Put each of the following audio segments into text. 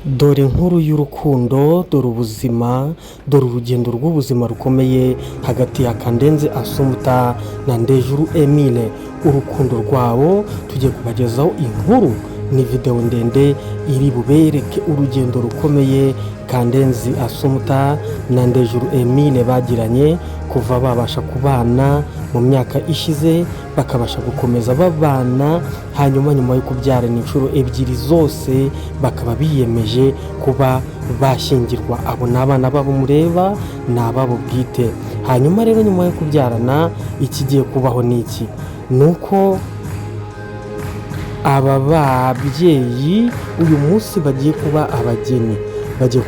Dore inkuru y'urukundo, dore ubuzima, dore urugendo rw'ubuzima rukomeye hagati ya Kandenze Assumpta na Ndejuru Emile. Urukundo rwabo tugiye kubagezaho inkuru, ni video ndende iri bubereke urugendo rukomeye Kandenze Assumpta na Ndejuru Emile bagiranye kuva babasha kubana mu myaka ishize, bakabasha gukomeza babana, hanyuma nyuma yo kubyarana inshuro ebyiri zose bakaba biyemeje kuba bashyingirwa. Abo ni abana babo mureba, ni ababo bwite. Hanyuma rero nyuma yo kubyarana ikigiye kubaho ni iki? Ni uko aba babyeyi uyu munsi bagiye kuba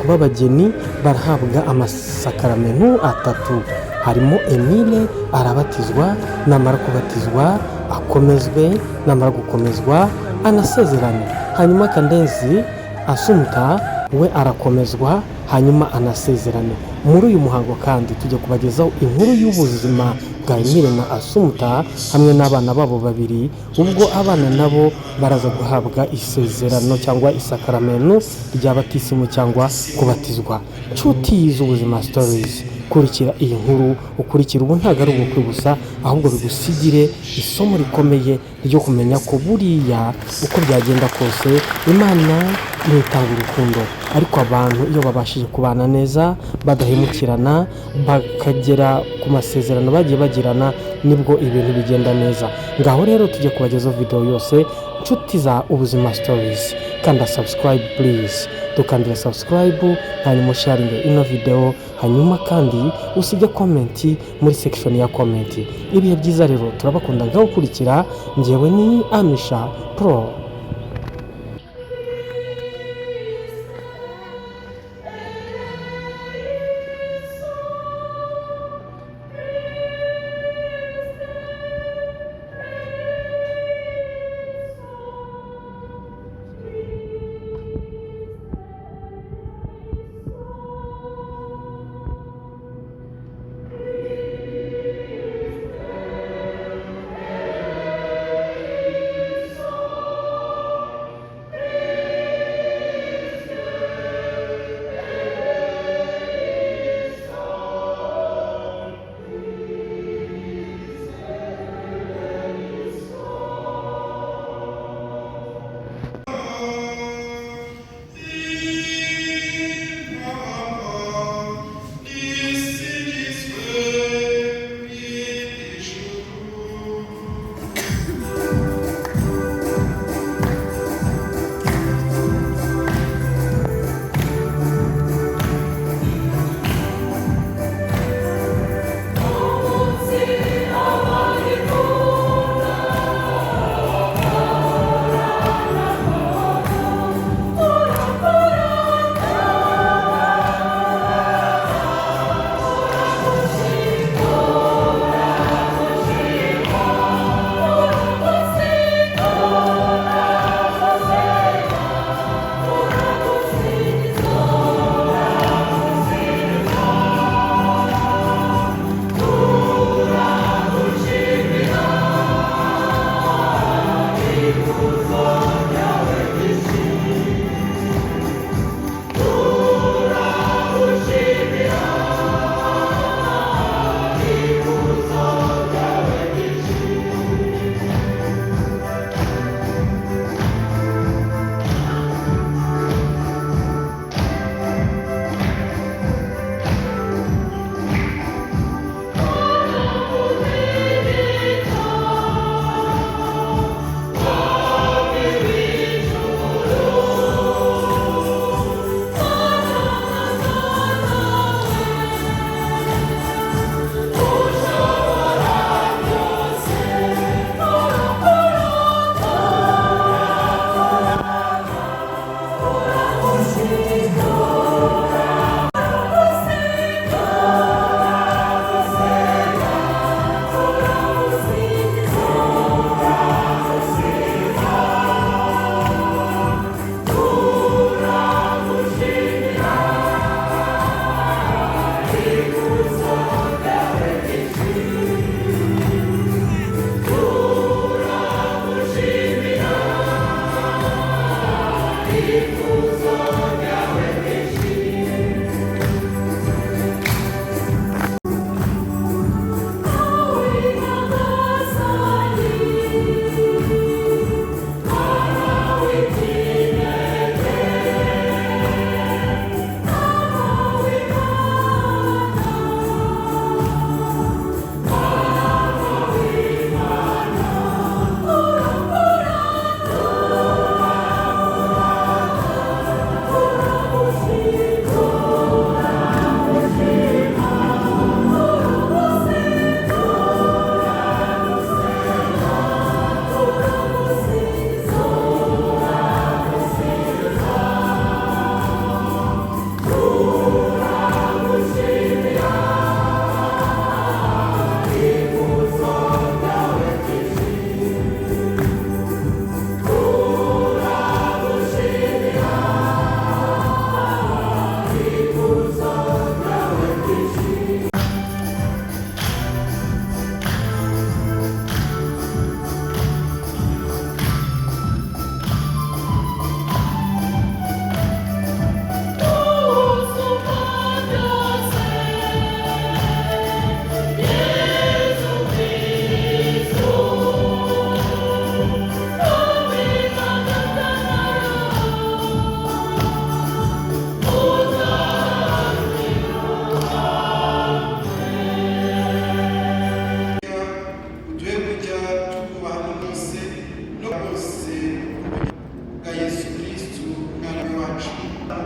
abageni, barahabwa amasakaramentu atatu. Harimo Emile arabatizwa, namara kubatizwa akomezwe, namara gukomezwa anasezerane. Hanyuma Kandenze Assumpta we arakomezwa hanyuma anasezerane. Muri uyu muhango kandi tujya kubagezaho inkuru y'ubuzima bwa Emile na Assumpta hamwe n'abana babo babiri, ubwo abana nabo baraza guhabwa isezerano cyangwa isakaramentu rya batisimu cyangwa kubatizwa. Nshuti z'ubuzima stories, kurikira iyi nkuru ukurikira, ubu ntabwo ari ubukwe gusa, ahubwo bigusigire isomo rikomeye ryo kumenya ko buriya uko byagenda kose Imana itanga urukundo, ariko abantu iyo babashije kubana neza badahemukirana bakagera ku masezerano bagiye bagirana, nibwo ibintu bigenda neza. Ngaho rero tujye kubagezaho video yose, nshuti za ubuzima stories, kanda subscribe please, dukandira subscribe hanyuma sharinge ino video, hanyuma kandi usige komenti muri section ya komenti. Ibihe byiza rero, turabakunda. Ngaho kurikira, njyewe ni Amisha Pro.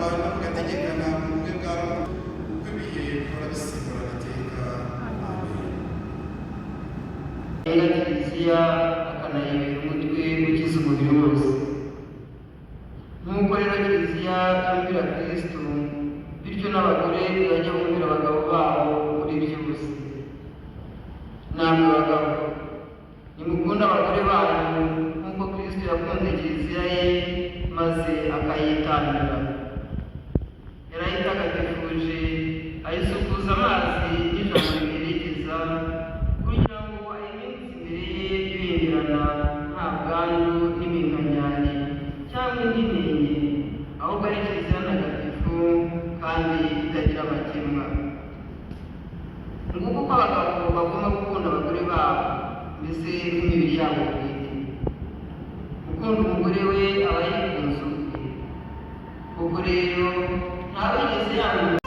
abantu bagategekana mu bumwe bwa roho uko ibihe bihora bisimburana iteka. Yera Kiliziya akanayibera umutwe ukiza umubiri wose. Nk'uko rero Kiliziya yumvira Kristo, bityo n'abagore bajya bumvira abagabo babo muri byose. Namwe bagabo, nimukunde abagore banyu nk'uko Kristo yakunze Kiliziya ye maze akayitangira. Yarayitagatifuje, ayisukuza amazi n'ijambo riherekeza, kugira ngo ayiminsi imbere ye ibengerana nta bwandu n'iminkanyari cyangwa indi nenge, ahubwo ari Kiliziya ntagatifu kandi itagira amakemwa. Nguko uko abagabo bagomba gukunda abagore babo, mbese nk'imibiri yabo bwite. Gukunda umugore we aba yikunze ubwe. Ubwo rero ntawigeze yanga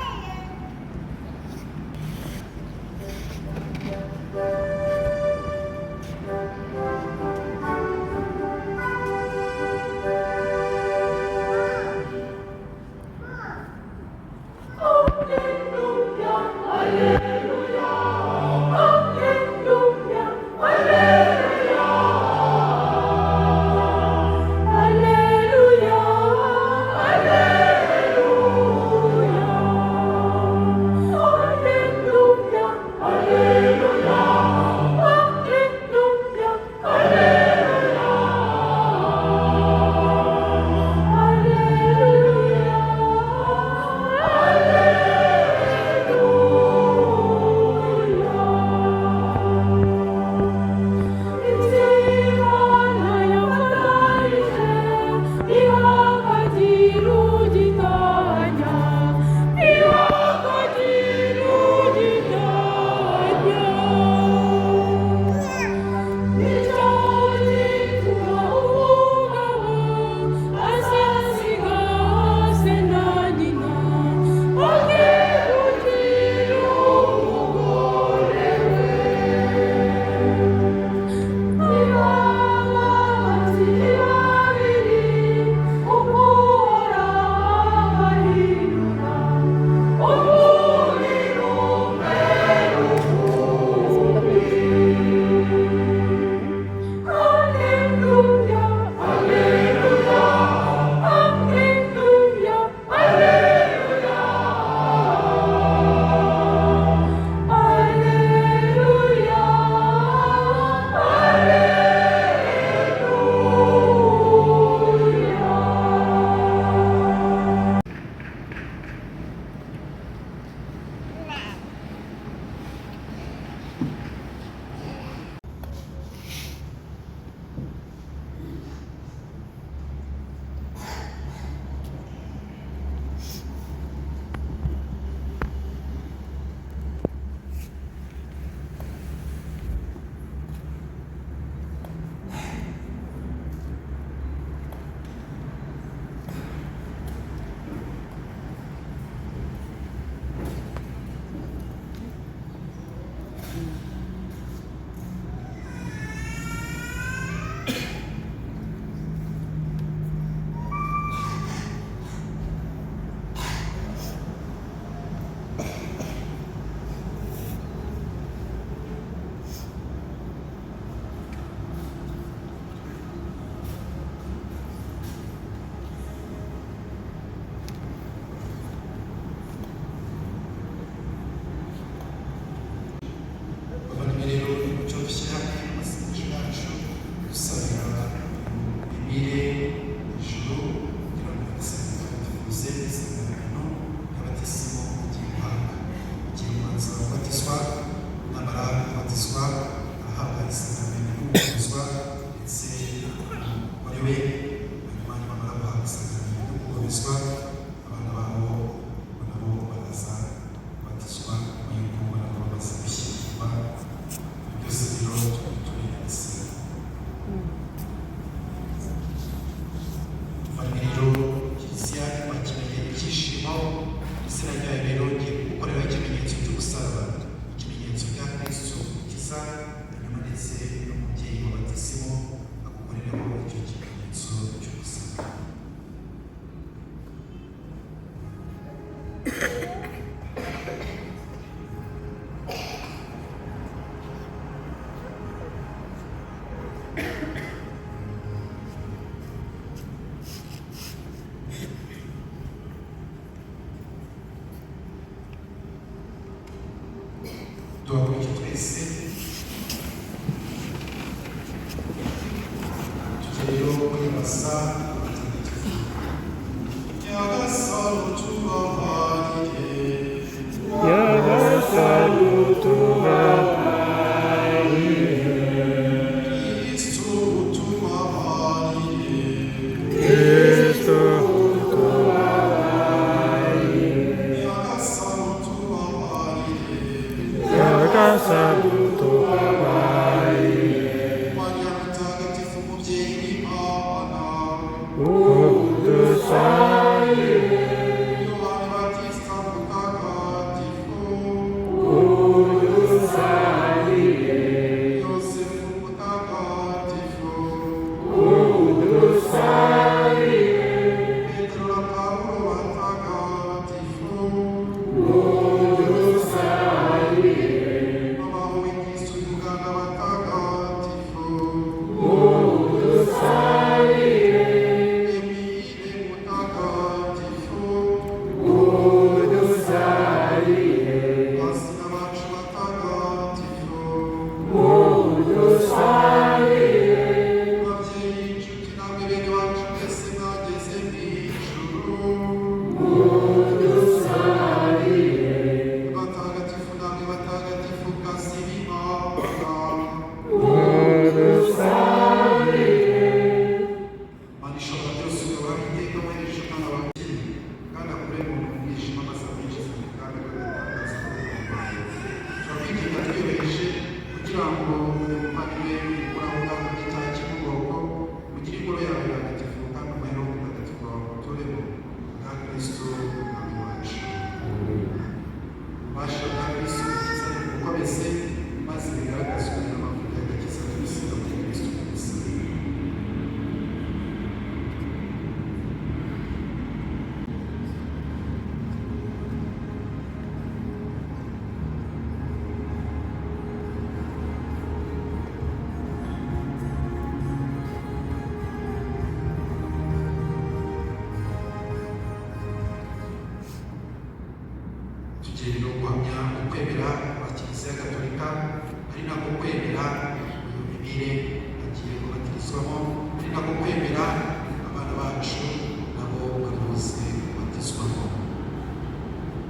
nyagasani utubabarire, Kristo utubabarire, Kristo utubabarire, Nyagasani utubabarire, nyagasani utubabarire, Mariya mutagatifu mubyeyi w'Imana, udusabire, Yohani Batista mutagatifu, udusabire, Yosefu mutagatifu, udusabire, Petero na Paulo batagatifu, udusabire, abaho b'Ikristo y'Uganda batagatifu, udusabire, Emile mutagatifu, udusabire, basina bacu batagatifu, udusabire, babyeyi inshuti namwe bene wacu mwese mwageze mu ijuru, udusabire, batagatifu namwe batagatifu kasi b'Imana, udusabire, Mana ishobora byose ugabaho iteka wahereje umwana wawe ukiri kandi akure mu mwijima maze amwinjize mu bwami bw'agatangaza turakwinginga twiyoroheje kugira ngo umuvandimwe ukuraho ubwabo bw'icyaha cy'umugongo ugire ingoro yawe ntagatifu kandi umubare wo mutagatifu wawe uturemo bwa Kristo umwami wacu. Ububasha bwa Kristo bukiza ni bukomeze maze bigaragazwe n'amavuta y'agakiza tubisiga muri Kristo Yesu. Tugiye no guhamya ukwemera kwa Kiliziya Gatolika ari nako kwemera iyo mibire agiye kubatirizwamo, ari nako kwemera abana bacu nabo bamaze kubatizwamo.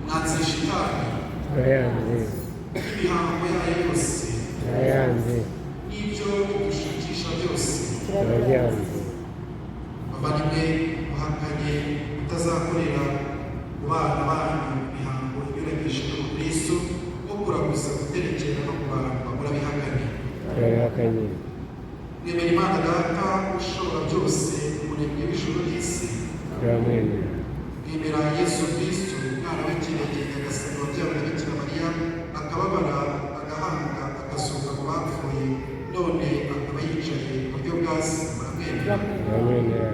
Mwanze shitani turayanze, n'imihango yayo yose turayanze, n'ibyo bidushakisha byose, turabyanze, bavandimwe muhakanye mutazakorera ku bana banyu imihango inyuranyije n'ubukristo bwo kuraguza guterekera no ku bantu bakora bihakanye. turabihakanye, Mwemera Imana Data ushobora byose, umuremyi w'ijuru n'isi. turamwemera, Mwemera Yesu Kristo umwana w'ikinege nyagasani wabyawe na Bikira Mariya, akababara agahanga agasohoka mu bapfuye, none akaba yicaye iburyo bwa Se, muramwemera. turamwemera,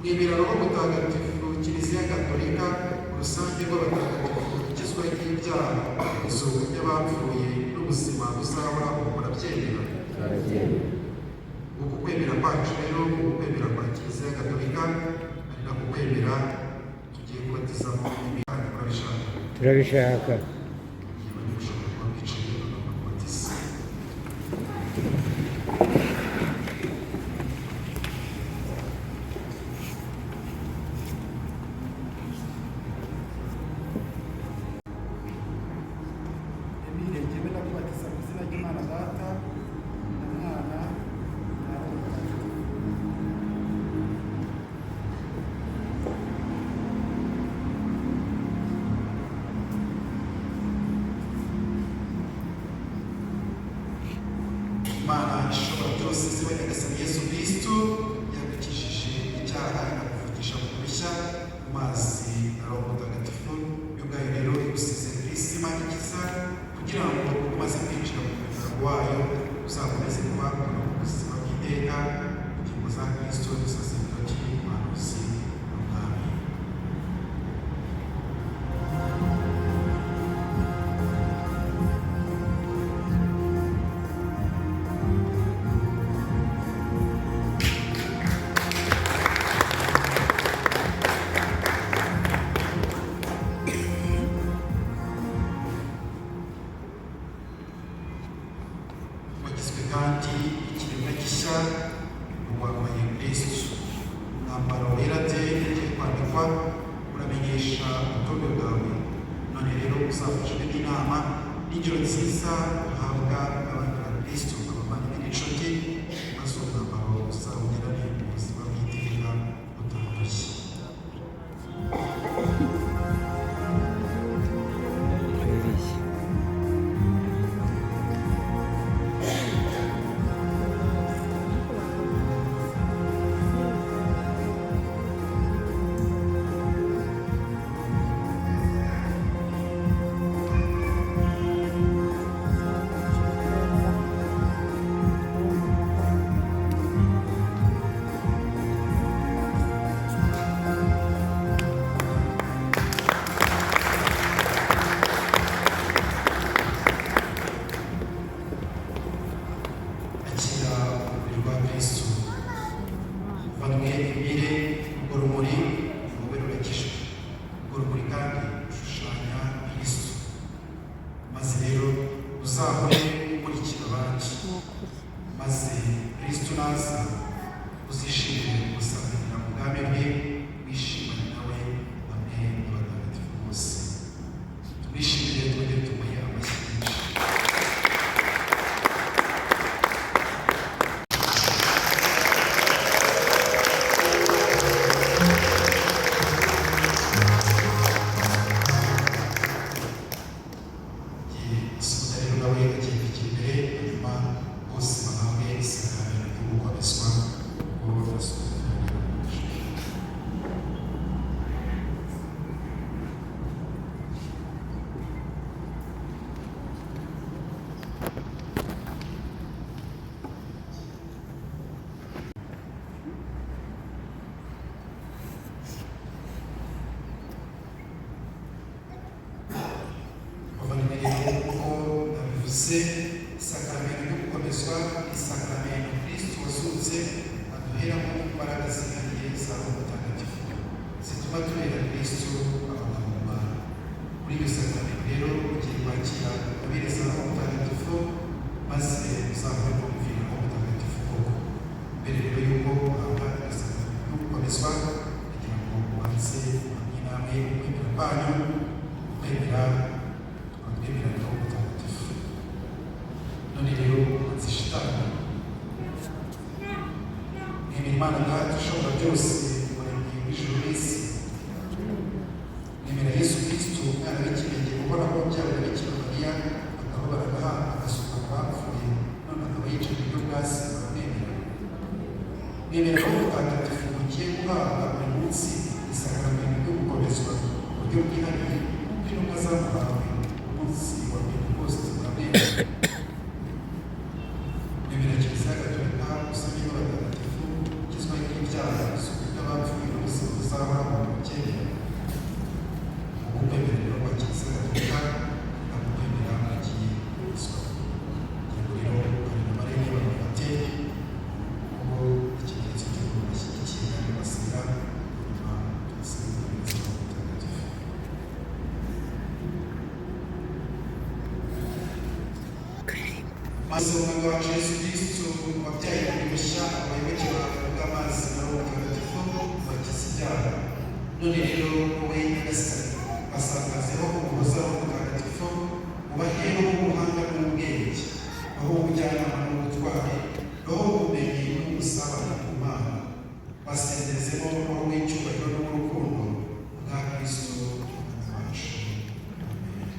Mwemera Roho Mutagatifu, Kiliziya Gatolika, urusange rw'abatagatifu, igizwe n'ibyaha, izuka ry'abapfuye n'ubuzima buzahoraho, murabyemera. turabyemera, Uku kwemera kwacu rero, uku kwemera kwa Kiliziya Gatolika, ari nako kwemera tugiye kubatizamo imihanda murabishaka. turabishaka, Niba ntimushobora kuba mwicaye bagomba kubatiza. Emile njyewe ndakubatiza mu izina ry'Imana Data na Mwana na Roho Mutagatifu. Imana ishobora byose ziba nyagasani Yesu Kristo yagukijije icyaha akakuvugisha mu bishya mu mazi na Roho Mutagatifu, yo ubwayo rero igusize ku isi Imana ikiza kugira ngo umaze kwinjira mu muryango wayo uzakomeze kuba mu buzima bw'iteka ingingo za Kristo dusaserdoti umuhanuzi n'umwami. kumenyesha ubutumwa bwawe. None rero uzafashwe n'inama n'ingero nziza uhabwa abandi ba Kristo, abavandimwe n'inshuti, maze umwambaro uzawugerane mu buzima bw'iteka butandukanye. Sakramento ryo gukomezwa ni sakramento Kristo wazutse aduheramo imbaraga zihariye za Roho Mutagatifu zituma tubera Kristo abagabumana. Muri iyo sakramento rero ugiye kwakira ingabire za Roho Mutagatifu maze uzahore kumvira Roho Mutagatifu koko. Mbere rero y'uko uhabwa iyo sakramento ryo gukomezwa kugira ngo ubanze uhamye namwe ukwemera kwanyu, ukwemera Roho Mutagatifu. None rero zishitana ni Imana Data ushobora byose, umuremyi w'ijuru n'isi. Nemera Yesu Kristo umwana w'ikinege uhoraho byabura Bikira Mariya akababara agahanga agasuka ku bapfuye, none akaba yicaye iburyo bwa Se, baramwemera. Nemera Roho Mutagatifu mugiye guhabwa buri munsi isakramento ryo gukomezwa mu buryo bwihariye bw'intumwa zamuhawe umunsi wa Pentekoste, baramwemera. Maze umwami wacu Yesu Kristo wabyaye bundi bushya abayoboke bawe bw'amazi na Roho Mutagatifu bakiza ibyaha. None rero wowe Nyagasani basakazeho umuhoza Roho Mutagatifu, ubaheho ubuhanga n'ubwenge, aho ubujyanama n'ubutwari, roho ubumenyi n'ubusabane ku Mana, basendezemo roho w'icyubahiro n'urukundo bwa Kristo umwami wacu. Amen.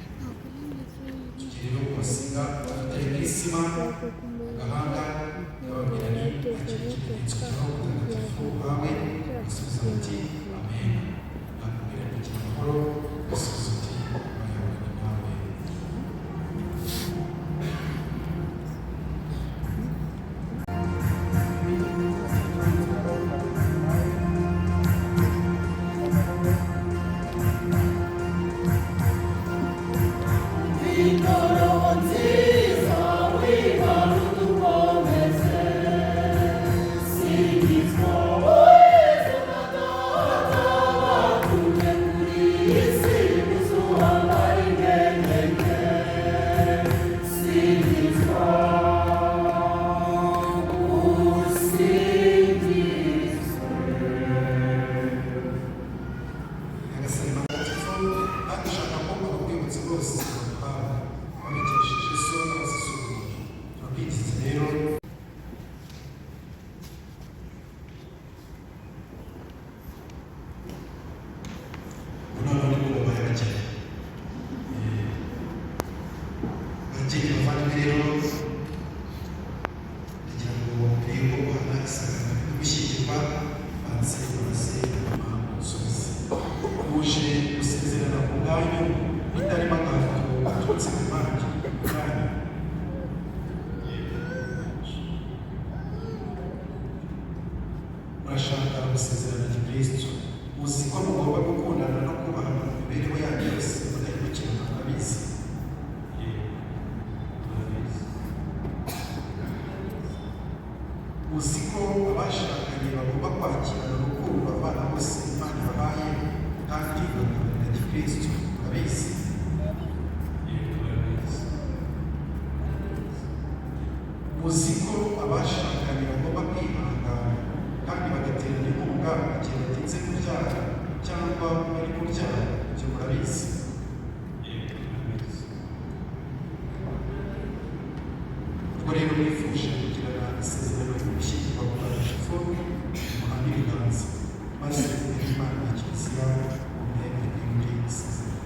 Tugire rero kubasinga Teresima gahanga y'ababwira ni akiri ikimenyetso cya Roho Mutagatifu wawe, asubiza ati amen. Nakubwira kugira amahoro, asubiza ati bayobore nawe. rero kugira ngo mbere yuko guhana isakramento yo gushyingirwa banze baraze umusozi uje gusezerana ku bwanyu bitarimo agahato gaturutse mu bandi bwanyu. Murashaka gusezerana Gikristo, uzi ko mugomba gukundana no kubahana mu mibereho yanyu yose mudahemukirana, murabizi? Uzi ko abashakanye bagomba kwakirana urukundo abana bose Imana ibahaye kandi bakundana na Gikristo, murabizi? Uzi ko abashakanye bagomba kwihangana kandi bagaterana inkunga igihe batinze kubyara cyangwa bari kubyara, ibyo murabizi? Ubwo rero mwifuje kugirana isezerano ryo gushyingirwa ku batagatifu, muhane ibiganza maze Imana na Kiliziya mumwemere muri isezerano.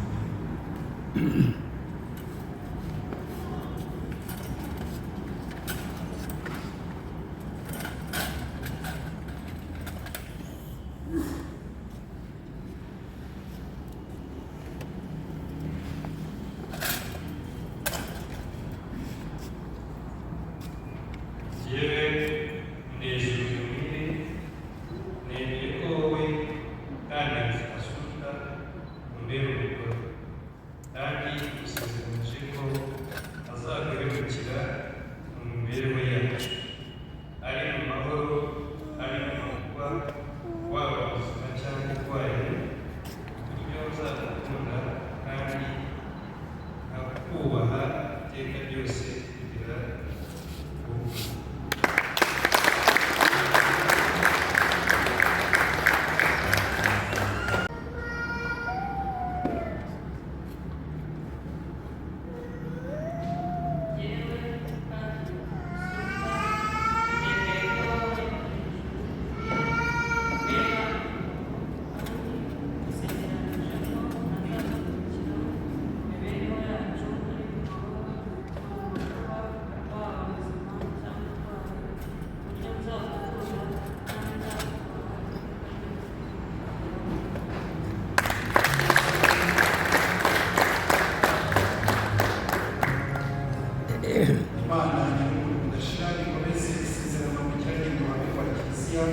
Imana nyir'umuntu udashira ikomeze isezerano mugiranye mu ruhame rwa Kiliziya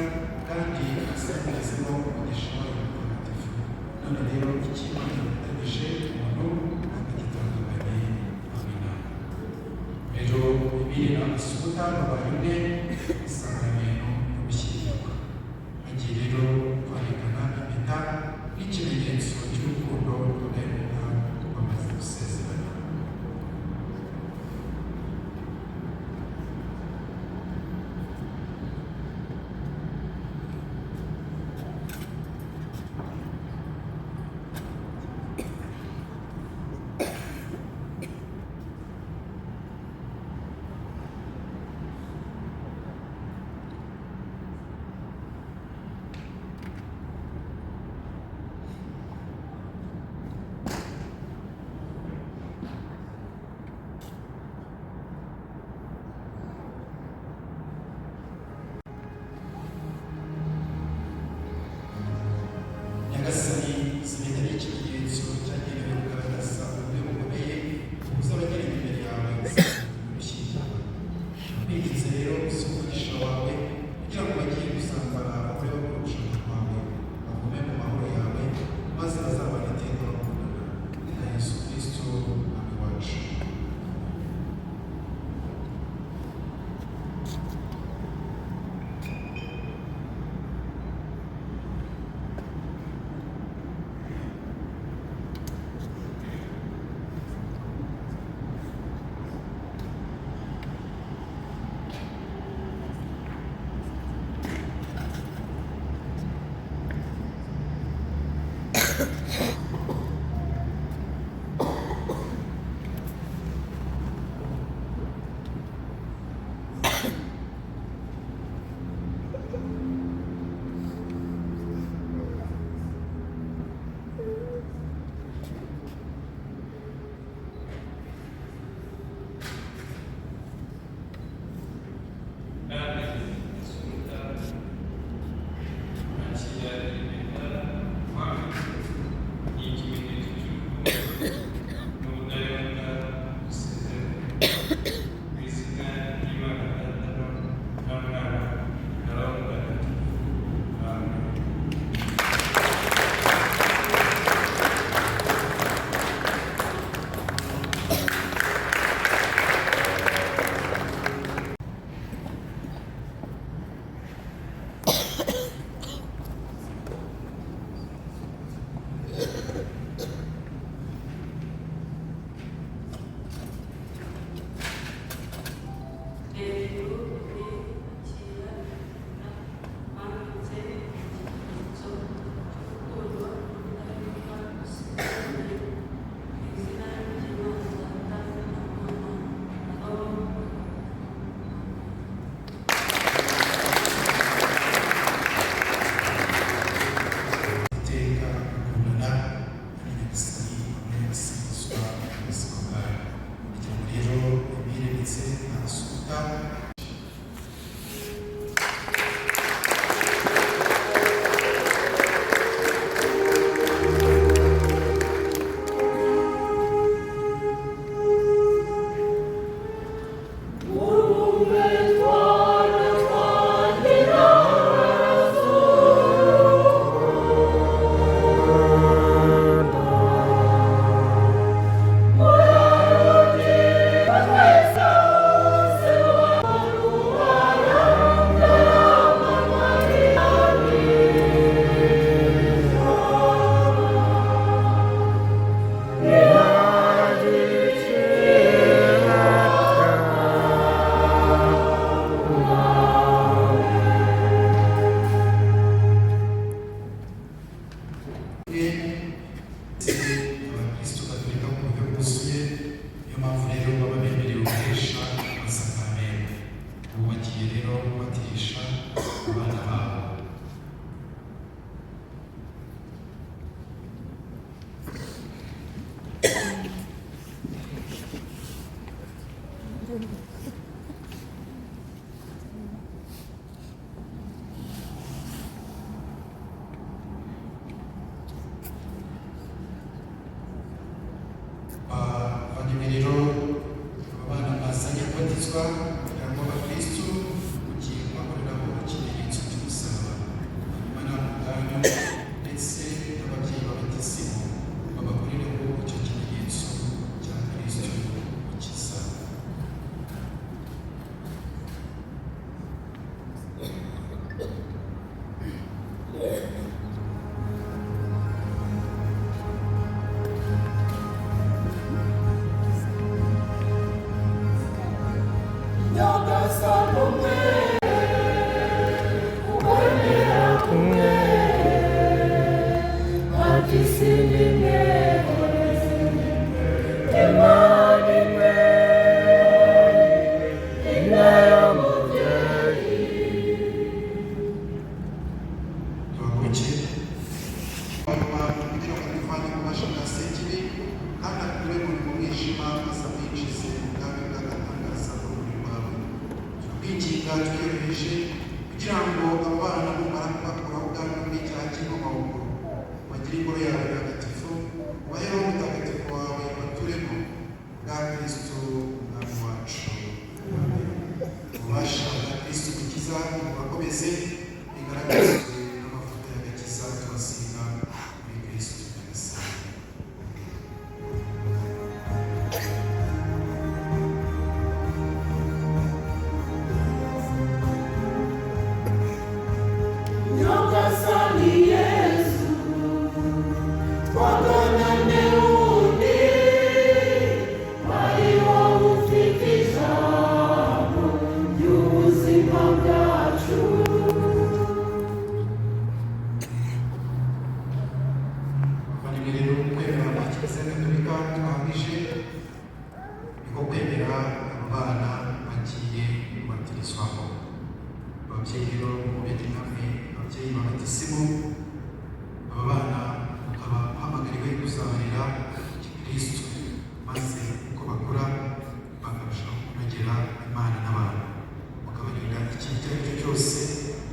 kandi isezerezemo umugisha wayo mutagatifu. None rero iki Imana yafatanyije umuntu akagitandukanye. Amina. Rero Emile na Asuta babaye umwe isakramento yo gushyingirwa. Hagiye rero kwandikana impeta nk'ikimenyetso cy'urukundo rudahemuka bamaze gusezerana. Nyagasani zimenya n'ikimenyetso cyagenewe kugaragaza uburyo bukomeye uzabagirira imbere yawe gushyingirwa. Twigitse rero umugisha wawe kugira ngo bagiye gusambara abagore bakora ugushaka kwawe bavume mu mahoro yawe maze bazabane iteka bakundana na Yesu Kristo Umwami wacu. Abavandimwe rero abana bazanye kubatizwa kugira ngo abakristu mugiye kubakoreraho ikimenyetso cy'umusaraba, hanyuma namwe ubwanyu ndetse n'ababyeyi b'abatisimu babakorereho icyo kimenyetso cya kristu ukiza. Twiyoroheje kugira ngo abana numara kubakuraho ubwandu bw'icyaha cy'inkomoko bagire ingoro yawe ntagatifu, ubaheho mutagatifu wawe baturemo bwa Kristo umwami wacu. Ububasha bwa Kristo bukiza bubakomeze bigaragazwe n'amavuta y'agakiza tubasiga muri Kristo nyagasani. Ababyeyi rero mubete namwe ababyeyi b'abatisimu, aba bana bakaba bahamagariwe kuzabarira Kristo, maze uko bakura bakarushaho kunogera Imana n'abantu, bakabarinda ikintu icyo ari cyo cyose,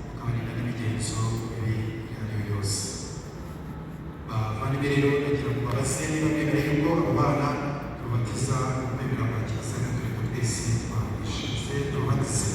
bakabarinda n'imigenzo mibi iyo ari yo yose. Bavandimwe rero nagira ngo babaze niba mwemereye yuko abo bana tubatiza kwemera kwa Kiliziya Gatolika twese twabishinze tubatize.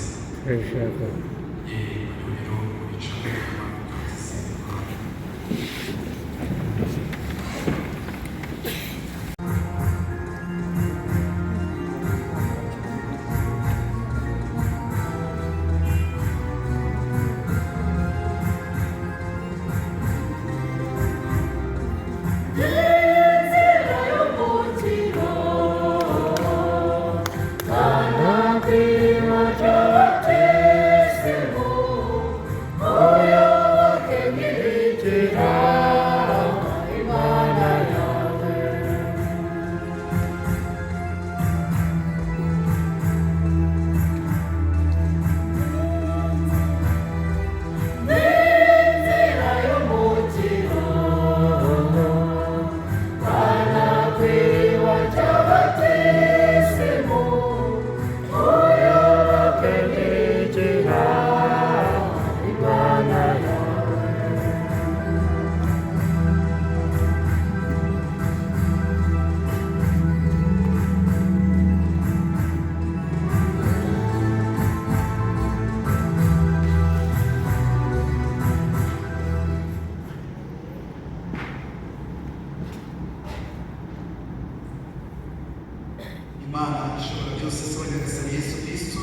Imana ishobora byose se nyagasani Yesu Kristo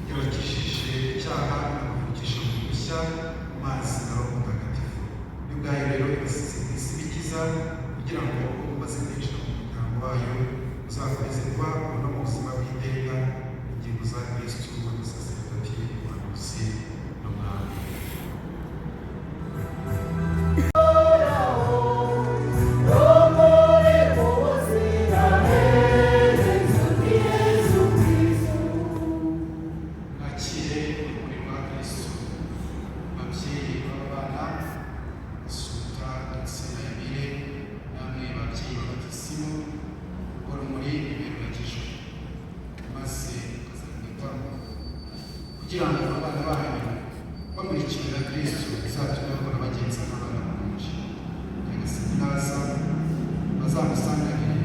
yabakishije icyaha akavukisha mu bushya mu mazi na Roho Mutagatifu. Iyo ubwayo rero ibasize ku isi bikiza kugira ngo umaze kwinjira mu muryango wayo uzakomeze kuba ubona mu buzima bw'iteka ingingo za Kristo n'umusaserdoti umuhanuzi n'umwami. kugira ngo abana banyu bamurikiwe na Kristo bizatume bahora bagenza nk'abana b'umugisha. Nyagasani naza bazamusanganire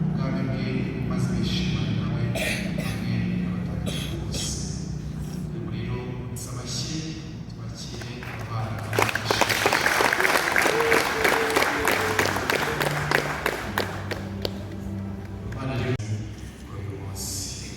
ubwami bwe maze bishimane nawe hamwe n'abatagatifu bose. Ubu rero nsa amashyi twakire abana b'umugisha. Abana rero kuri uyu munsi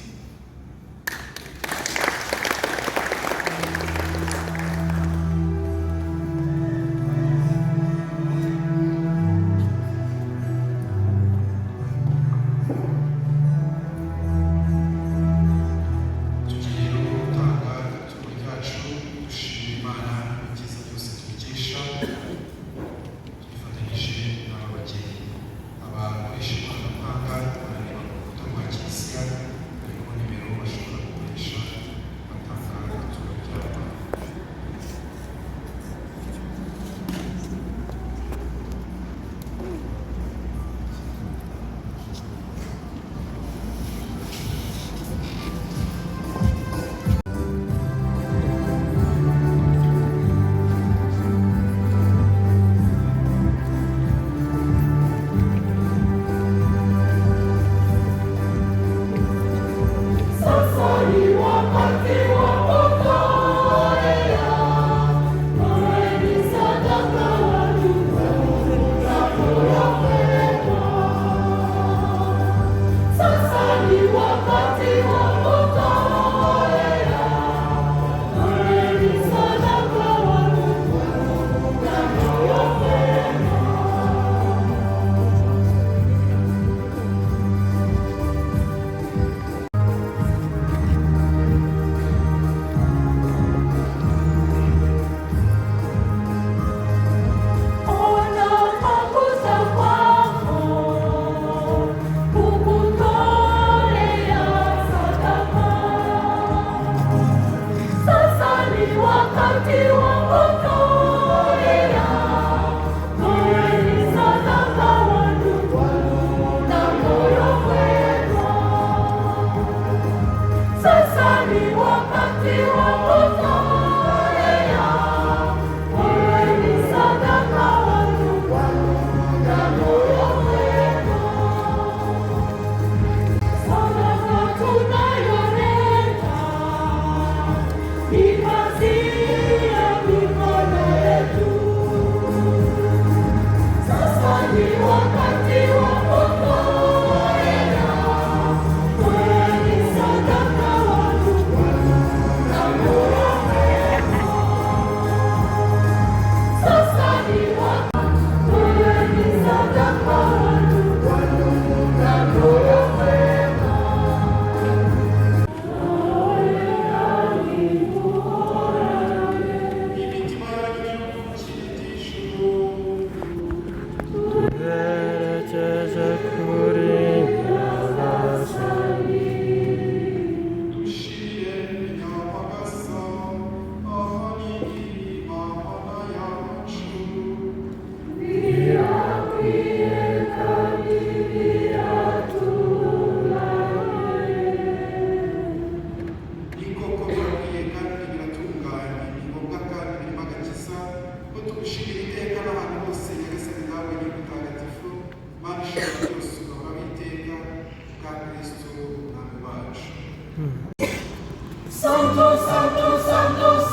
Sanctus, Sanctus, Sanctus,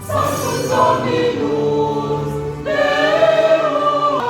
Sanctus Dominus, Deus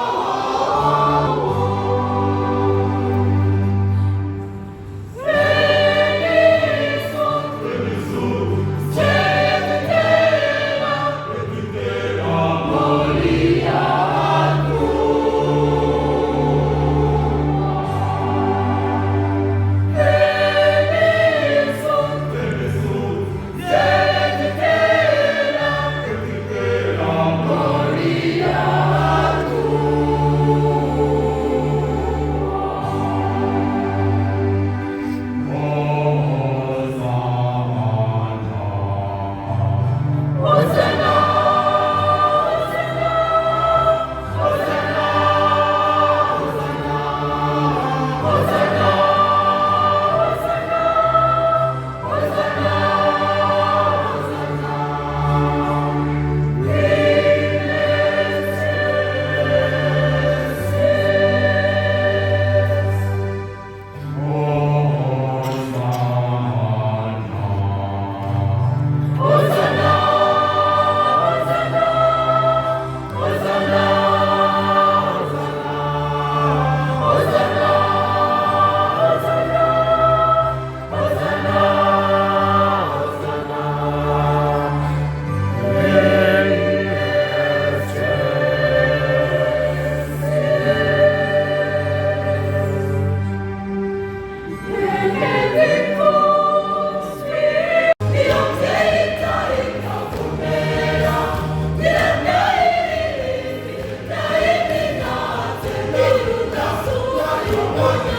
Thank you.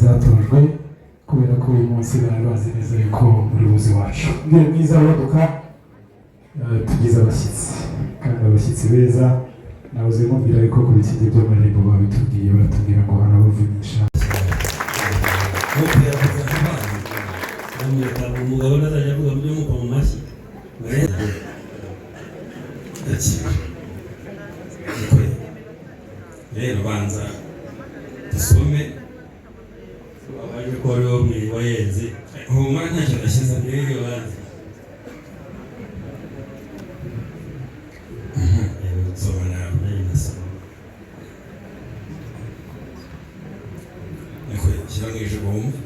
zatojwe kubera ko uyu munsi bari bazi neza yuko umuyobozi wacu mbere mwiza waduka tugize abashyitsi kandi abashyitsi beza nabuze mubwira yuko ku bitigi by'amarembo babitubwiye baratubwira ngo harabavunisha umugabo nazajya avuga mujye muko mu mashyi rero banza dusome abaje ko ari wo mwibayenze humura ntacyo nashyize mbere banza nsoma nawe nasoma niko shyira mu ijuru wumva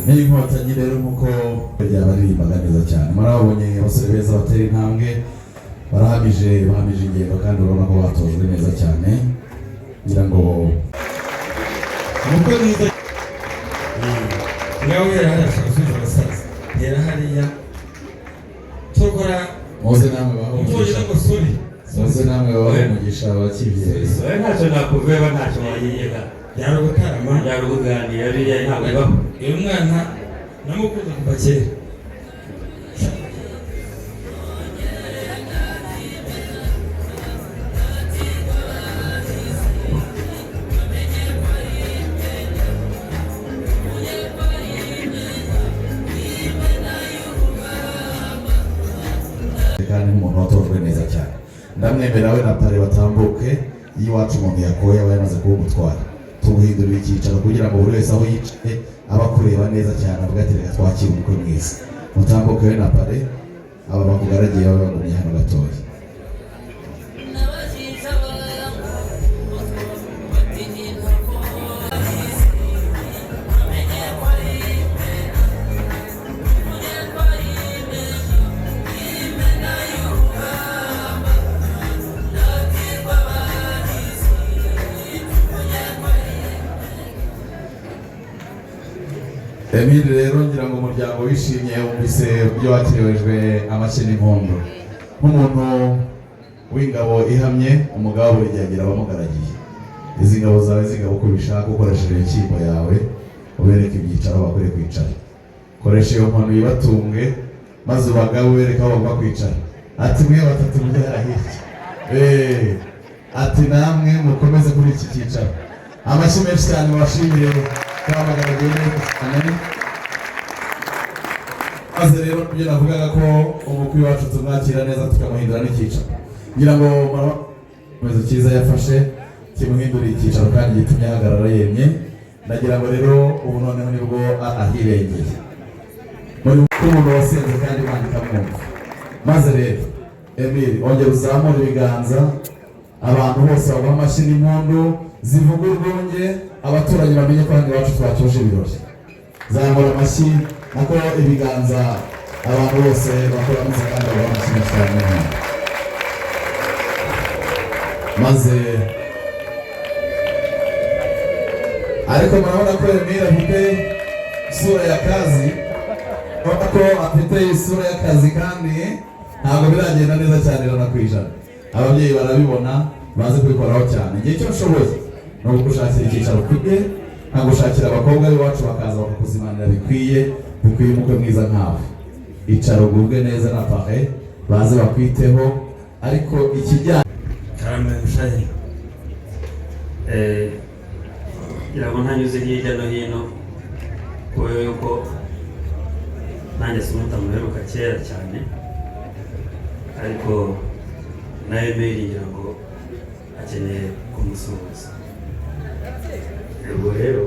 n'inkotanyi rero muko baririmbaga neza cyane marabonye abasore beza batera intambwe bahamije ingendo kandi urabona ko batojwe neza cyane ngira ngo umukwe mwiza nawe hariya ashaka abasaza hera hariya tokora muze namwe baho umugisha n'umusore muze namwe baho umugisha bakibye ntacyo nakuveba ntacyo wayiyega yarugutarama yaruguganira biriya ntabwo ibaho uyu mwana namukunze kuva kera kandi nk'umuntu watojwe neza cyane ndamwemera we na pare batambuke iyo iwacu umuntu yakoye aba yamaze kuba umutwara tuguhindurira icyicaro kugira ngo buri wese aho yicaye aba kureba neza cyane avuga ati reka twakire umukwe mwiza mutambuke we na pare aba bakugaragiye baba bagumye hano gatoya Emile rero ngira ngo umuryango wishimye wumvise uburyo wakiriwejwe amashyi n'impundu nk'umuntu w'ingabo ihamye umugabo buri gihe agira abamugaragiye izi ngabo zawe zingabo uko ubishaka ukoresheje inshyimbo yawe ubereke ibyicaro bakwiye kwicara koresha iyo mpano yibatunge maze ubagabo ubereke aho bagomba kwicara ati mwe batatu mujye hirya ati namwe mukomeze kuri iki cyicaro amashyi menshi cyane mubashimire kabagaragiye cyane maze rero ibyo navugaga ko umukwe wacu tumwakira neza tukamuhindura n'icyicaro ngira ngo murakomeza cyiza yafashe kimuhindura icyicaro kandi gitumye ahagarara yemye nagira ngo rero ubu noneho nibwo ahirengeye muri umuntu wasenze kandi wandika mwumva maze rero Emile ongera uzamura ibiganza abantu bose baguha amashyi n'impundu zivuga urwunge abaturanyi bamenye ko hano iwacu twacyuje ibirori zamura amashyi nako ibiganza abantu bose bakora neza kandi baguha amashyi cyane maze ariko murabona ko Emile afite isura y'akazi urabona ko afite isura y'akazi kandi ntabwo biragenda neza cyane ijana ku ijana ababyeyi barabibona baze kubikoraho cyane igihe cyo nshoboye ni ugushakira icyicaro ukwiye nka gushakira abakobwa b'iwacu bakaza bakakuzimanira bikwiye umukwe mwiza nkawe icara ugubwe neza na pare baze bakwiteho ariko ikijyanye karame mushaye ngira ngo ntanyuze hirya no hino kubera yuko nanjye sumuta muheruka kera cyane ariko na Emile ngira ngo akeneye kumusuhuza ubwo rero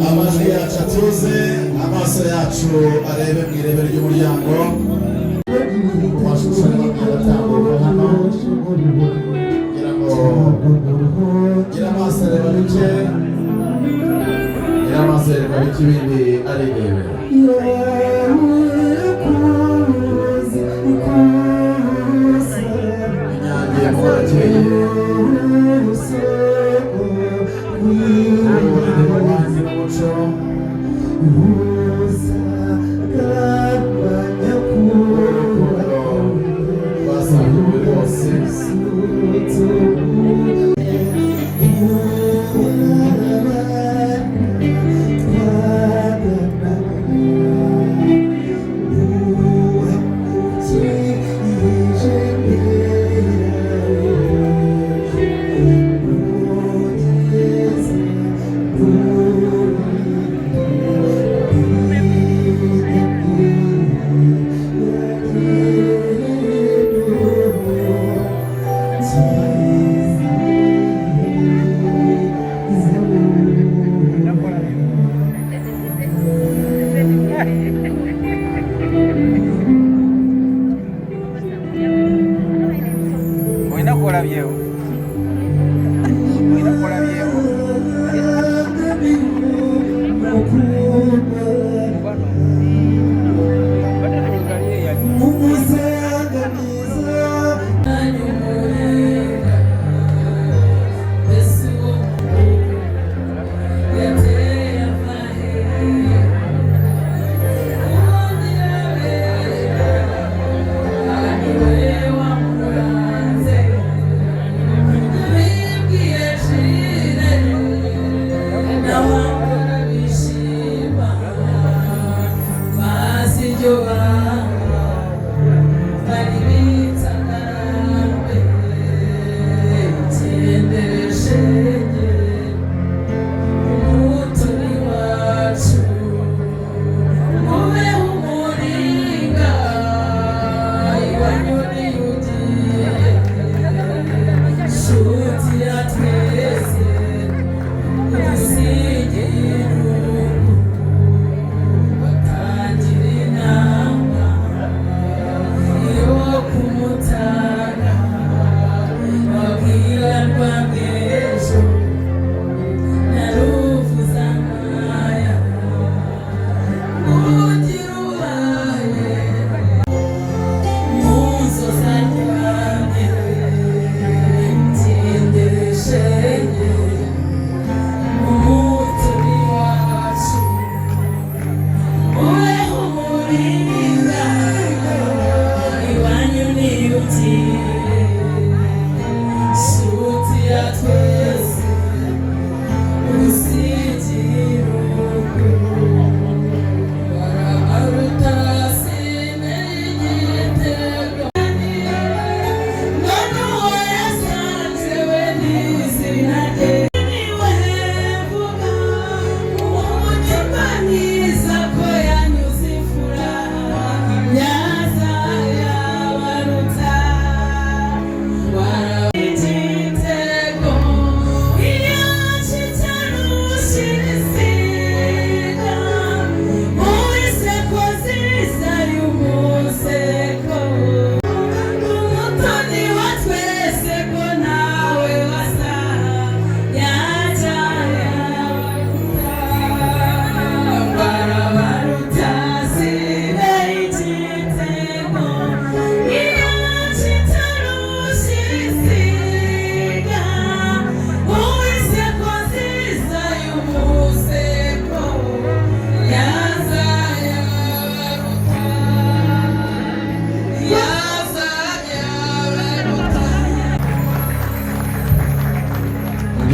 amajwi yacu atuze amaso yacu arebe mu irebe ry'umuryango ku mashusho y'amatambuko hano kugira ngo gira amaso areba bike gira amaso areba bike ibindi arirebera inyange mu bakeye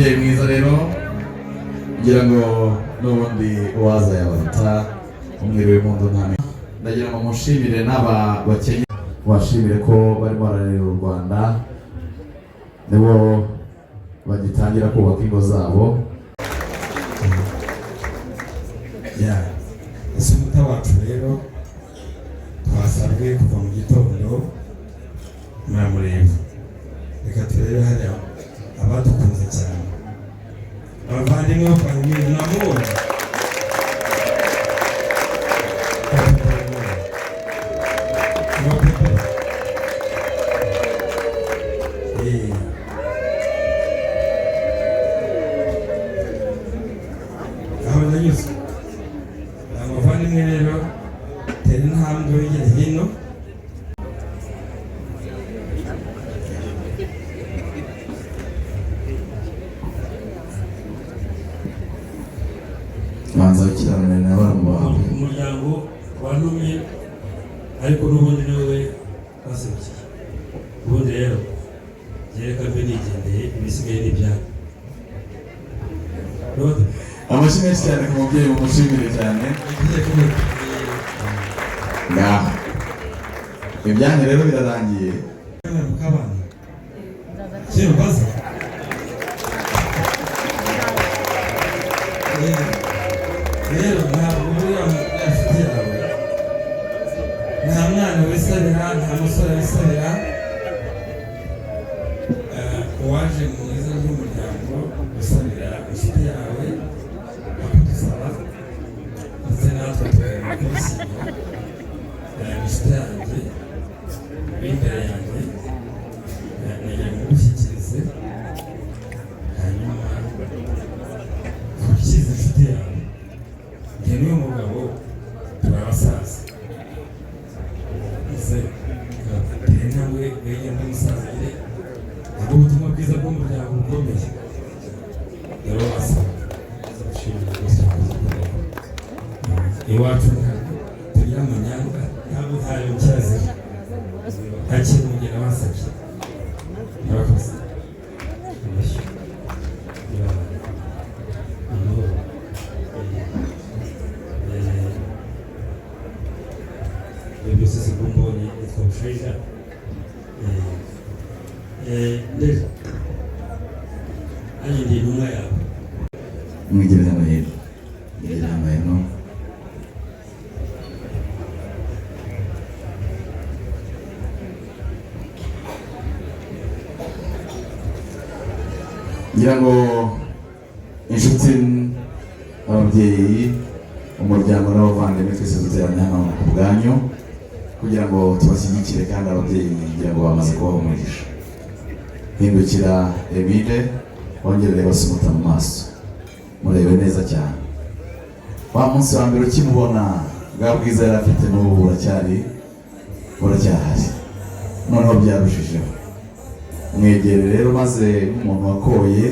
umubyeyi mwiza rero ngira ngo n'ubundi uwaza yabaruta umwiriwe impundu ntame. Ndagira ngo mushimire n'aba bakenya bashimire ko barimo bararera u Rwanda nibo bagitangira kubaka ingo zabo. ese umuta wacu rero twasabwe kuva mu gitondo muramureba. Reka turebe hariya abadukunze cyane abavandimwe bo kwa Emile mwamubona. aho nanyuze abavandimwe rero tera intambwe wegere hino. Manza w'ikirarane na baramubawe umuryango wantumye ariko n'ubundi niwe waserukiye. ubundi rero yereka mbe nigendeye ibisigaye n'ibyanyu. amashyi menshi cyane ku mubyeyi mumushimire cyane. ngaha ibyanyu rero birarangiye. mukabana kera baza rero ntabwo uriya afite yawe nta mwana wisabira nta musore wisabira. uwaje mu izina ry'umuryango usabira inshuti yawe akudusaba ndetse natwe tukabona kubisinya inshuti yanjye imbere yanjye nagira ngo ngushyikirize hanyuma ukurikize inshuti yawe. njye n'uyu mugabo turi abasaza ese tere intambwe wegera n'umusaza ye ubwo ubutumwa bwiza bw'umuryango bukomeye rero wasaba iwacu tugira amanyanga ntabwo ntayo kirazira nta kintu mugera wasabye. murakoze. byose sikumbonye yitwa Bushaija ndetse nanjye ndi intumwa yawe. mwigire hano hino mwigire hano hino. ngira ngo inshuti ababyeyi umuryango n'abavandimwe twese duteranye hano ku bwanyu kugira ngo tubashyigikire kandi ababyeyi ngira ngo bamaze kubaha umugisha. hindukira Emile wongere reba Sumuta mu maso murebe neza cyane. wa munsi wa mbere ukimubona bwa bwiza yari afite n'ubu buracyahari noneho byarushijeho. mwegere rero maze nk'umuntu wakoye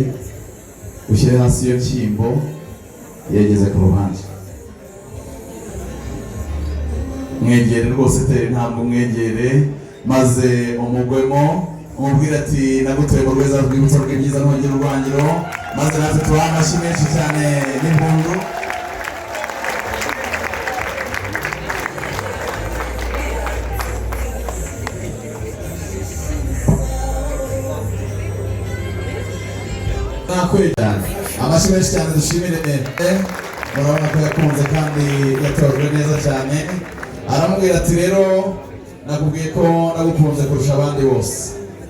ushyire hasi iyo nshyimbo yegeze ku ruhande. mwegere rwose tera intambwe umwegere maze umugwemo umubwira ati nagutuye mu rweza rwibutso rw'ibyiza ntongera urwangiro maze natwe tubaha amashyi menshi cyane n'impundu. cyane amashyi menshi cyane dushimire. murabona ko yakunze kandi yatojwe neza cyane. aramubwira ati rero nakubwiye ko nagukunze kurusha abandi bose,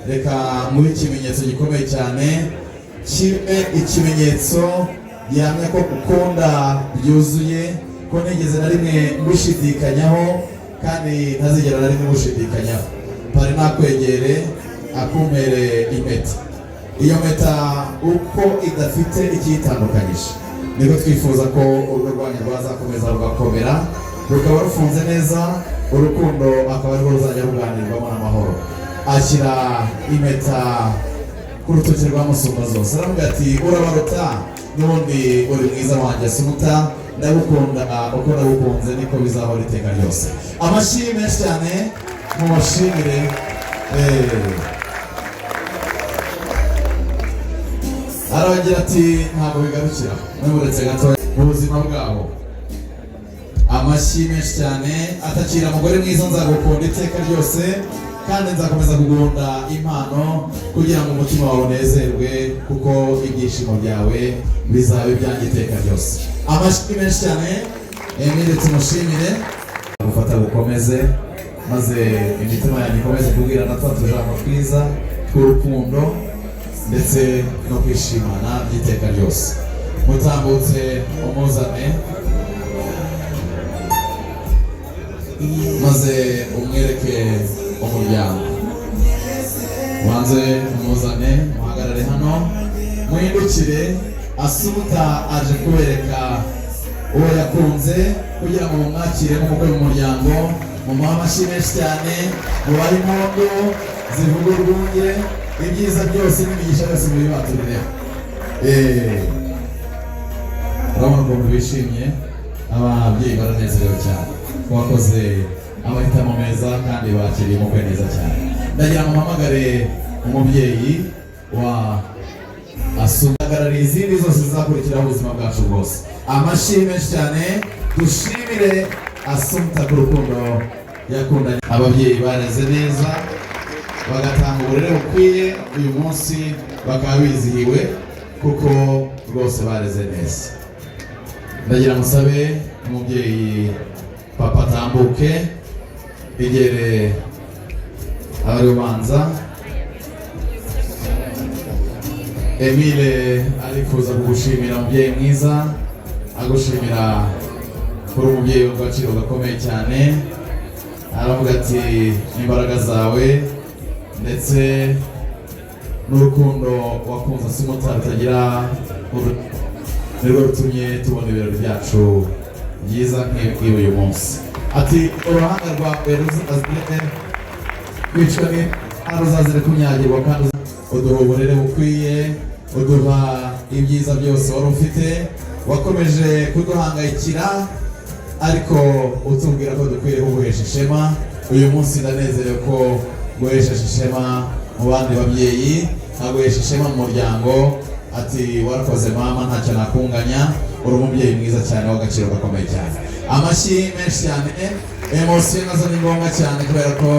reka muri ikimenyetso gikomeye cyane kibe ikimenyetso gihamya ko ukunda byuzuye, ko ntigeze na rimwe ngushidikanyaho kandi ntazigera na rimwe ngushidikanyaho. mpari nakwegere akumpere impeta. iyo mpeta uko idafite icyitandukanyije niko twifuza ko urugo rwanyu rwazakomeza rugakomera rukaba rufunze neza, urukundo akaba arirwo ruzajya ruganirwamo n'amahoro. ashyira impeta ku rutoki rwa Musumba zose aravuga ati urabaruta n'ubundi uri mwiza wanjye Sumuta, ndagukunda uko nagukunze niko bizahora iteka ryose. amashyi menshi cyane mubashimire. aragira ati ntabwo bigarukira n'uretse gato mu buzima bwabo. Amashyi menshi cyane atakira umugore mwiza nzagukunda iteka ryose kandi nzakomeza kugunda impano kugira ngo umutima wawe unezerwe kuko ibyishimo byawe bizaba ibyanjye iteka ryose. Amashyi menshi cyane Emile tumushimire gufata gukomeze maze imitima yanyu ikomeze kubwirana twa tujambo twiza tw'urukundo ndetse no kwishimana by'iteka ryose. Mutambutse umuzane maze umwereke umuryango. Wanze umuzane muhagarare hano muhindukire. Asumuta aje kubereka uwo yakunze kugira ngo mumwakire nk'umukwe mu muryango. Mumuha amashyi menshi cyane, mubahe impundu zivuga urwunge, ibyiza byose n'imigisha yose mubibatureho. Urabona ukuntu bishimye, ababyeyi baranezerewe cyane wakoze amahitamo meza kandi bakiriye umukwe neza cyane. Ndagira ngo mpamagare umubyeyi wa Asumuhagarariye izindi zose zizakurikiraho ubuzima bwacu bwose. Amashyi menshi cyane dushimire Asumuta ku rukundo yakundanye. Ababyeyi bareze neza bagatanga uburere bukwiye uyu munsi bakaba bizihiwe kuko rwose bareze neza. Ndagira musabe umubyeyi papa atambuke igere abari ubanza. Emile arifuza kugushimira umubyeyi mwiza, agushimira kuri umubyeyi w'agaciro gakomeye cyane. Aravuga ati imbaraga zawe ndetse n'urukundo wakunze Asumuta rutagira nirwo rutumye tubona ibirori byacu byiza nk'ibi uyu munsi. Ati uruhanga rwawe ruzazire kwicwa n'aruzazire kunyagirwa kandi uduha uburere bukwiye, uduha ibyiza byose wari ufite, wakomeje kuduhangayikira ariko utubwira ko dukwiye kuguhesha ishema. Uyu munsi ndanezerewe ko guhesheje ishema mu bandi babyeyi, nkaguhesha ishema mu muryango. Ati warakoze mama, ntacyo nakunganya, uri umubyeyi mwiza cyane w'agaciro gakomeye cyane. Amashyi menshi cyane. Emosiyo nazo ni ngombwa cyane kubera ko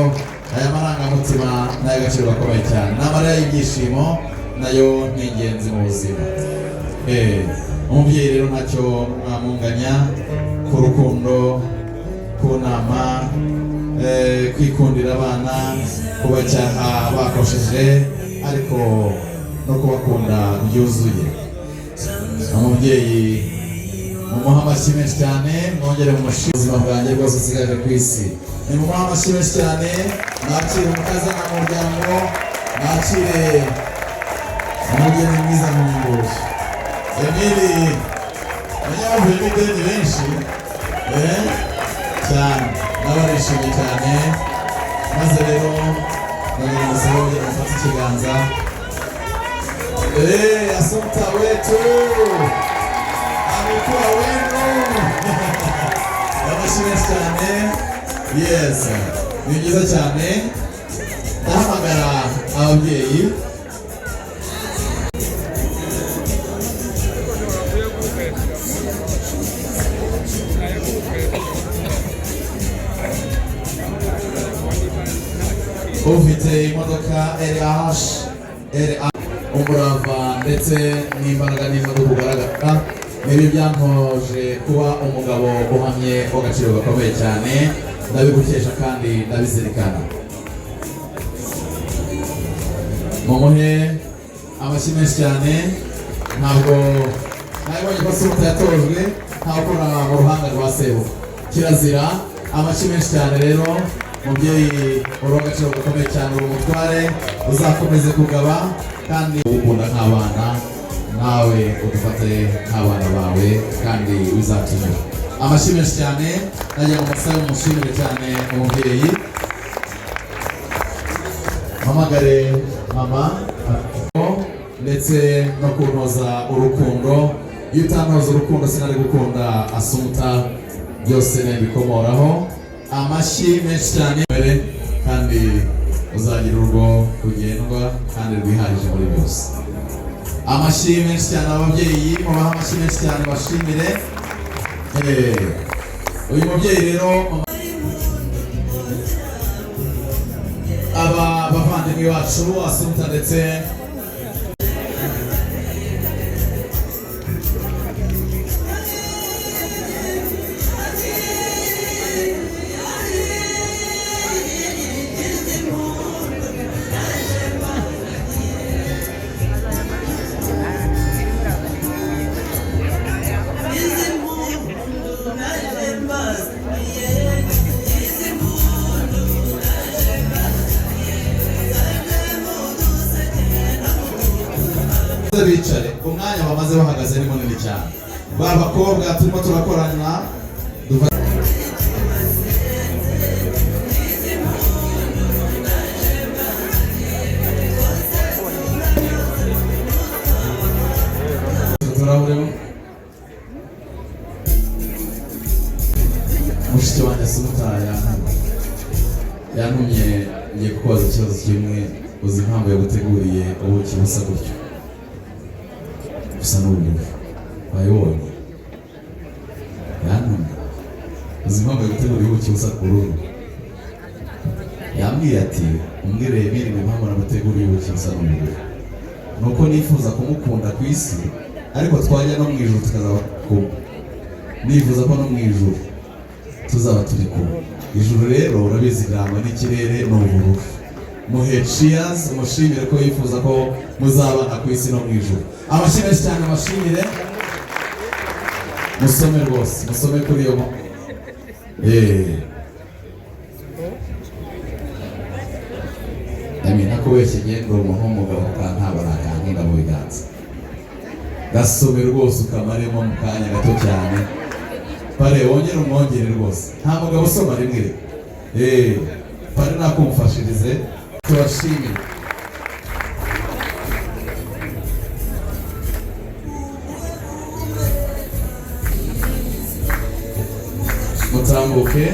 aya marangamutima ni ay'agaciro gakomeye cyane. N'amarira y'ibyishimo nayo ni ingenzi mu buzima. Umubyeyi rero ntacyo mwamunganya ku rukundo, ku nama, kwikundira abana, kubacyaha bakosheje ariko no kubakunda byuzuye. Umubyeyi mumuha amashyi menshi cyane, mwongere mu mashyi ubuzima bwanjye bwose usigaje ku isi. Ni mumuha amashyi menshi cyane. Nakire umukazana mu muryango, nakire umugeni mwiza nk'uyu. Emile abanyabuvuyemo ideni benshi cyane n'abarishimye cyane. Maze rero ndagira umusaba ugera gufata ikiganza. Asumuta wetu amekuwa wenu. Amashyi menshi cyane. Yes, ni byiza cyane. Ndahamagara ababyeyi. Ufite imodoka RH umurava ndetse n'imbaraga n'imodoka kugaragara, nibi byantoje kuba umugabo uhamye w'agaciro gakomeye cyane. Ndabigukesha kandi ndabizirikana. Mumuhe amashyi menshi cyane. Ntabwo nabibonye ko Asumuta yatojwe ntabukora mu ruhanga rwa sebu kirazira. Amashyi menshi cyane rero. Mubyeyi uri w'agaciro gakomeye cyane, uri umutware uzakomeze kugaba kandi ukunda nk'abana, nawe udufate nk'abana bawe kandi bizatunyura. Amashyi menshi cyane. Nagira ngo musabe umushimire cyane umubyeyi. Mpamagare mama ndetse no kunoza urukundo. Iyo utantoza urukundo sinari gukunda Asumuta, byose nabikomoraho. Amashyi menshi cyane kandi uzagira urugo rugendwa kandi rwihagije muri byose. amashyi menshi cyane ababyeyi, mubaha amashyi menshi cyane bashimire. Uyu mubyeyi rero aba bavandimwe bacu Assumpta ndetse bicare umwanya bamaze bahagaze ni munini cyane. Ba bakobwa turimo turakorana turabure mushiki wanjye Assumpta yantumye ngiye kubaza ikibazo kimwe. Uzi impamvu yaguteguriye ubuki busa gutyo busa n'ubururu wayibonye? Yantumye. Uzi impamvu yaguteguriye ubuki busa n'ubururu? Yambwiye ati umbwireye biri impamvu naguteguriye ubuki busa n'ubururu nuko nifuza kumukunda ku isi, ariko twajya no mu ijuru tukazaba kumwe. Nifuza ko no mu ijuru tuzaba turi kumwe. Ijuru rero urabizi irangwa n'ikirere n'ubururu. Muhe cheers, mushimire ko yifuza ko muzabana ku isi no mu ijuru. Amashyi menshi cyane bashimire. Musome rwose, musome kuri yo. Nakubeshye ngendo umuntu w'umugabo ntabara akankira mu biganza. Gasome rwose ukamaremo mu kanya gato cyane. Pare wongere umwongere rwose. Nta mugabo usoma rimwe. Pare nakumfashirize. Turashimire. Mutambuke.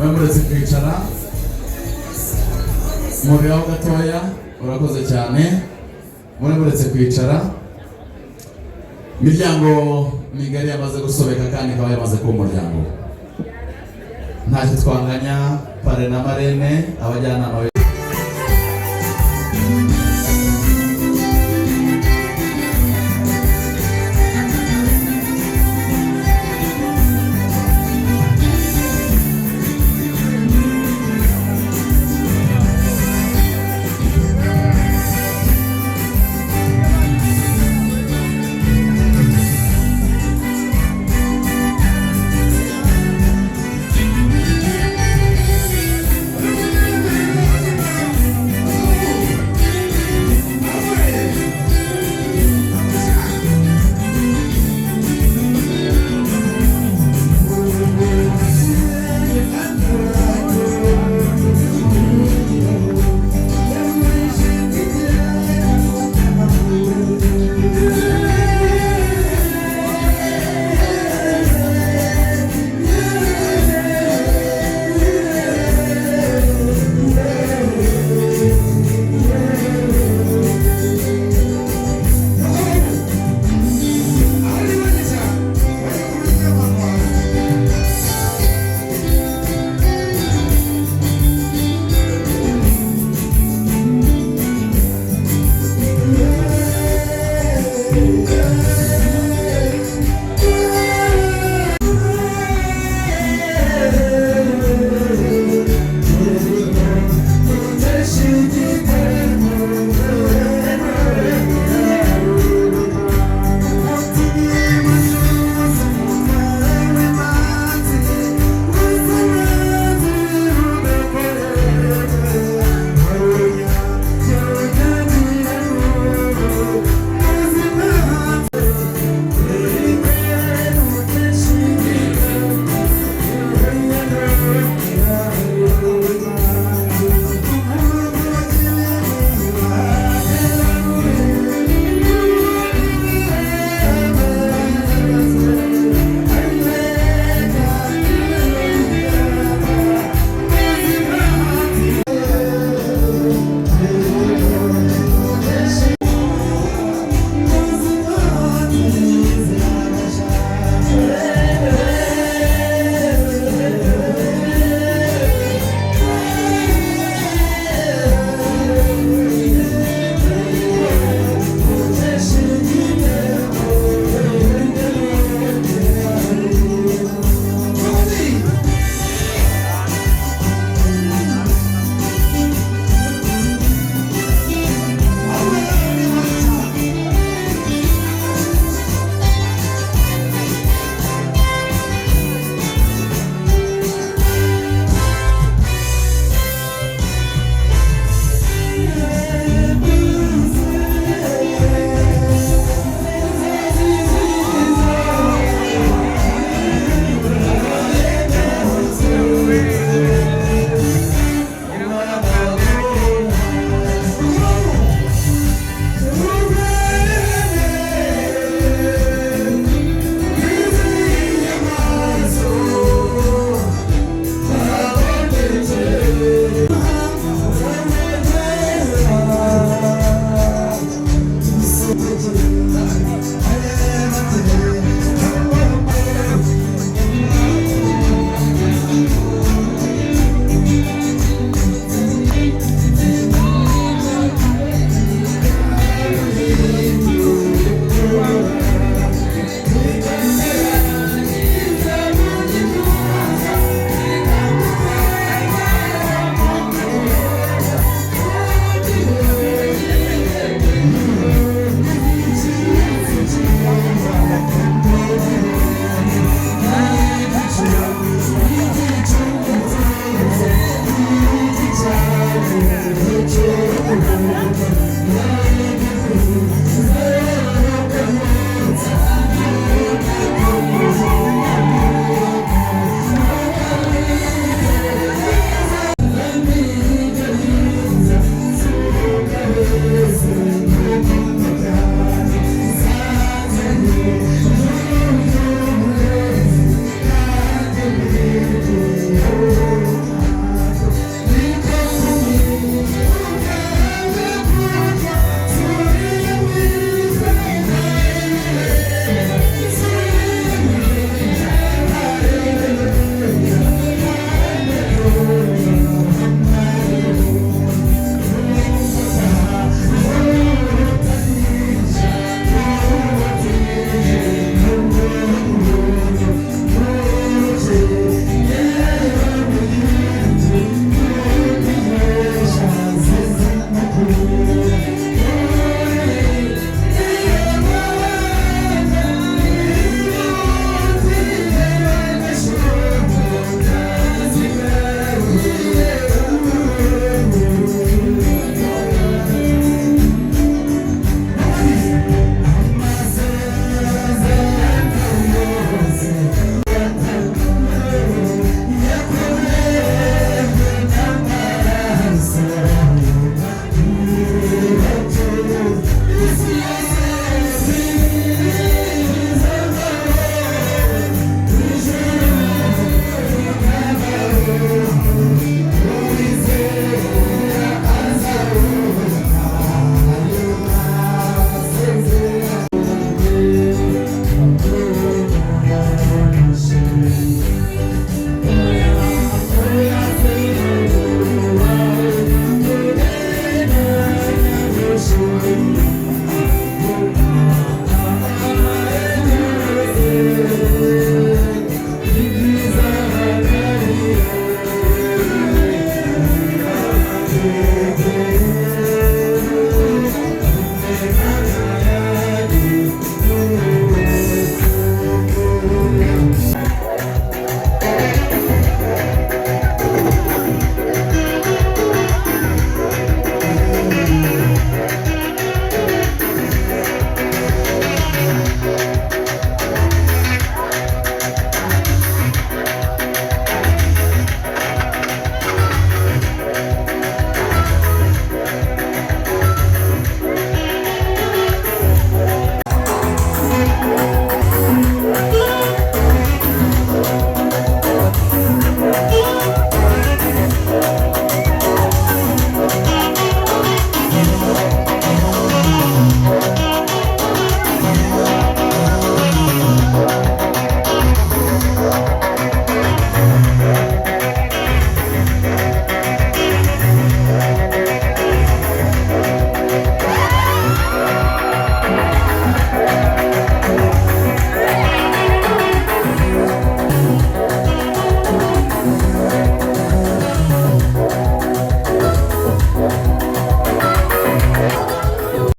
Muretse kwicara muriho gatoya, urakoze cyane. Muretse kwicara. Imiryango migari yamaze gusobeka kandi ikaba yamaze kuba umuryango. Ntacyo twanganya Pare na Marene abajyanama